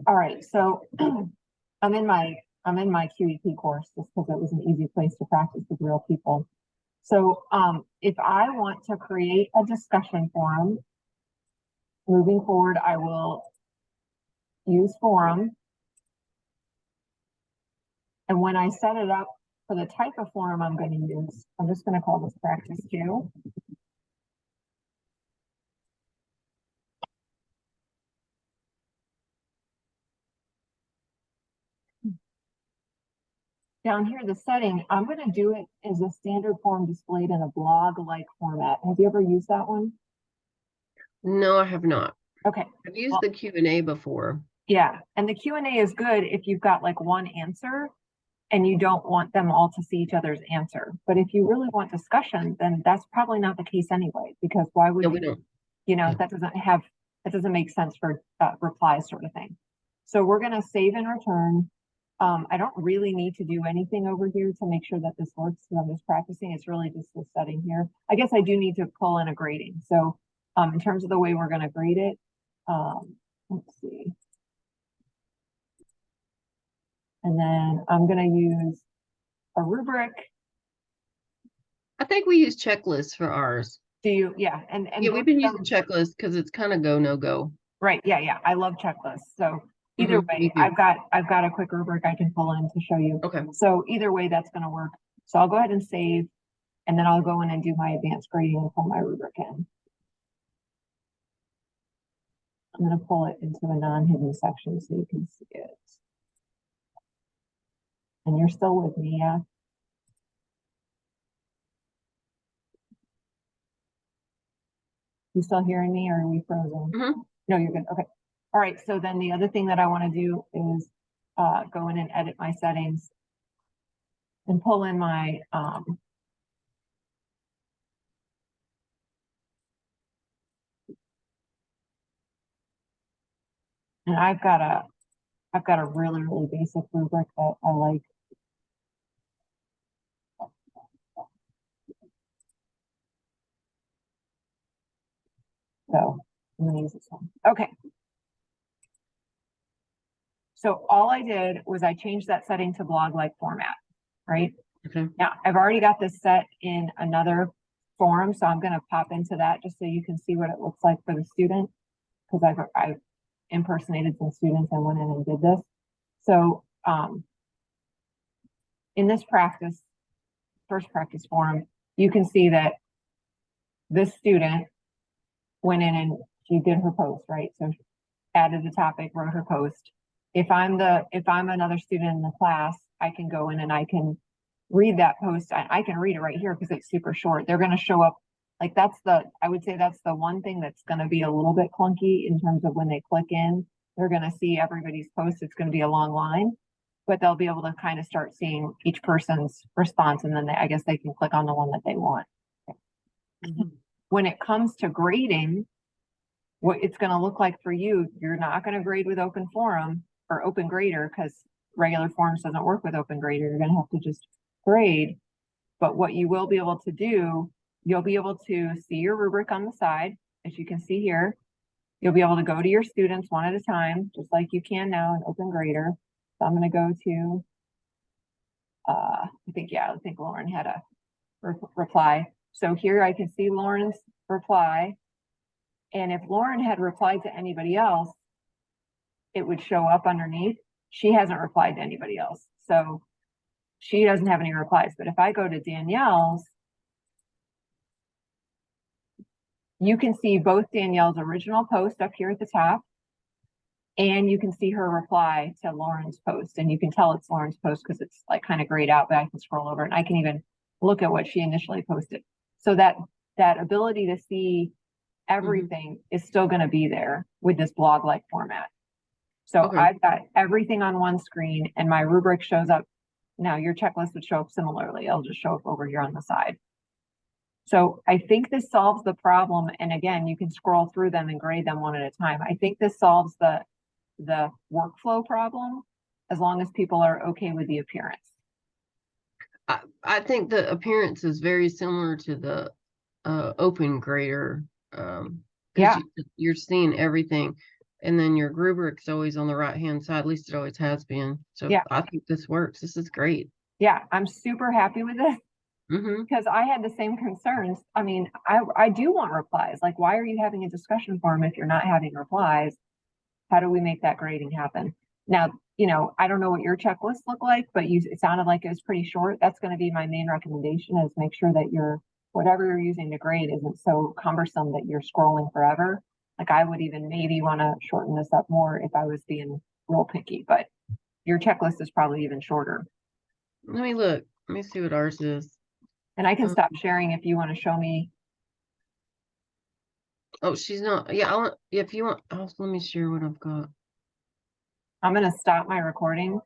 All right, so I'm in my QEP course just because it was an easy place to practice with real people. So if I want to create a discussion forum, moving forward, I will use forum. And when I set it up for the type of forum I'm going to use, I'm just going to call this practice 2. Down here, the setting, I'm going to do it as a standard form displayed in a blog-like format. Have you ever used that one? No, I have not. Okay. I've used the Q&A before. Yeah, and the Q&A is good if you've got like one answer and you don't want them all to see each other's answer. But if you really want discussion, then that's probably not the case anyway, because why would No, we don't. that doesn't make sense for replies sort of thing. So we're going to save and return. I don't really need to do anything over here to make sure that this works because I'm just practicing. It's really just the setting here. I guess I do need to pull in a grading. So in terms of the way we're going to grade it, let's see. And then I'm going to use a rubric. I think we use checklists for ours. Do you? Yeah. And yeah, we've been using checklists because it's kind of go, no go. Right. Yeah. Yeah. I love checklists. So either way, I've got a quick rubric I can pull in to show you. Okay. So either way, that's going to work. So I'll go ahead and save, and then I'll go in and do my advanced grading and pull my rubric in. I'm going to pull it into a non-hidden section so you can see it. And you're still with me, yeah? You still hearing me, or are we frozen? No, you're good. Okay. All right. So then the other thing that I want to do is go in and edit my settings and pull in my and I've got a really, really basic rubric that I like. So I'm going to use this one. Okay. So all I did was I changed that setting to blog-like format, right? Okay. Now I've already got this set in another forum, so I'm going to pop into that just so you can see what it looks like for the student, because I've impersonated some students and went in and did this. So in this first practice forum, you can see that this student went in and she did her post, right? So she added the topic, wrote her post. If I'm another student in the class, I can go in and I can read that post. I can read it right here because it's super short. They're going to show up like I would say that's the one thing that's going to be a little bit clunky in terms of when they click in. They're going to see everybody's post. It's going to be a long line, but they'll be able to kind of start seeing each person's response, and then I guess they can click on the one that they want. When it comes to grading, what it's going to look like for you, you're not going to grade with Open Forum or Open Grader because regular forms doesn't work with Open Grader. You're going to have to just grade. But what you will be able to do, you'll be able to see your rubric on the side, as you can see here. You'll be able to go to your students one at a time, just like you can now in Open Grader. So I'm going to go to, I think Lauren had a reply. So here I can see Lauren's reply. And if Lauren had replied to anybody else, it would show up underneath. She hasn't replied to anybody else. So she doesn't have any replies. But if I go to Danielle's, you can see both Danielle's original post up here at the top, and you can see her reply to Lauren's post. And you can tell it's Lauren's post because it's like kind of grayed out, but I can scroll over and I can even look at what she initially posted. So that ability to see everything is still going to be there with this blog-like format. So I've got everything on one screen and my rubric shows up. Now your checklist would show up similarly. It'll just show up over here on the side. So I think this solves the problem. And again, you can scroll through them and grade them one at a time. I think this solves the workflow problem as long as people are okay with the appearance. I think the appearance is very similar to the Open Grader. Yeah, you're seeing everything. and then your rubric's always on the right-hand side, at least it always has been. So Yeah. I think this works. This is great. Yeah, I'm super happy with this Mm-hmm. because I had the same concerns. I mean, I do want replies. Like, why are you having a discussion forum if you're not having replies? How do we make that grading happen? Now, I don't know what your checklists look like, but it sounded like it was pretty short. That's going to be my main recommendation, is make sure that whatever you're using to grade isn't so cumbersome that you're scrolling forever. Like, I would even maybe want to shorten this up more if I was being real picky, but your checklist is probably even shorter. Let me look. Let me see what ours is. And I can stop sharing if you want to show me. Oh, she's not. Yeah, if you want, let me share what I've got. I'm going to stop my recording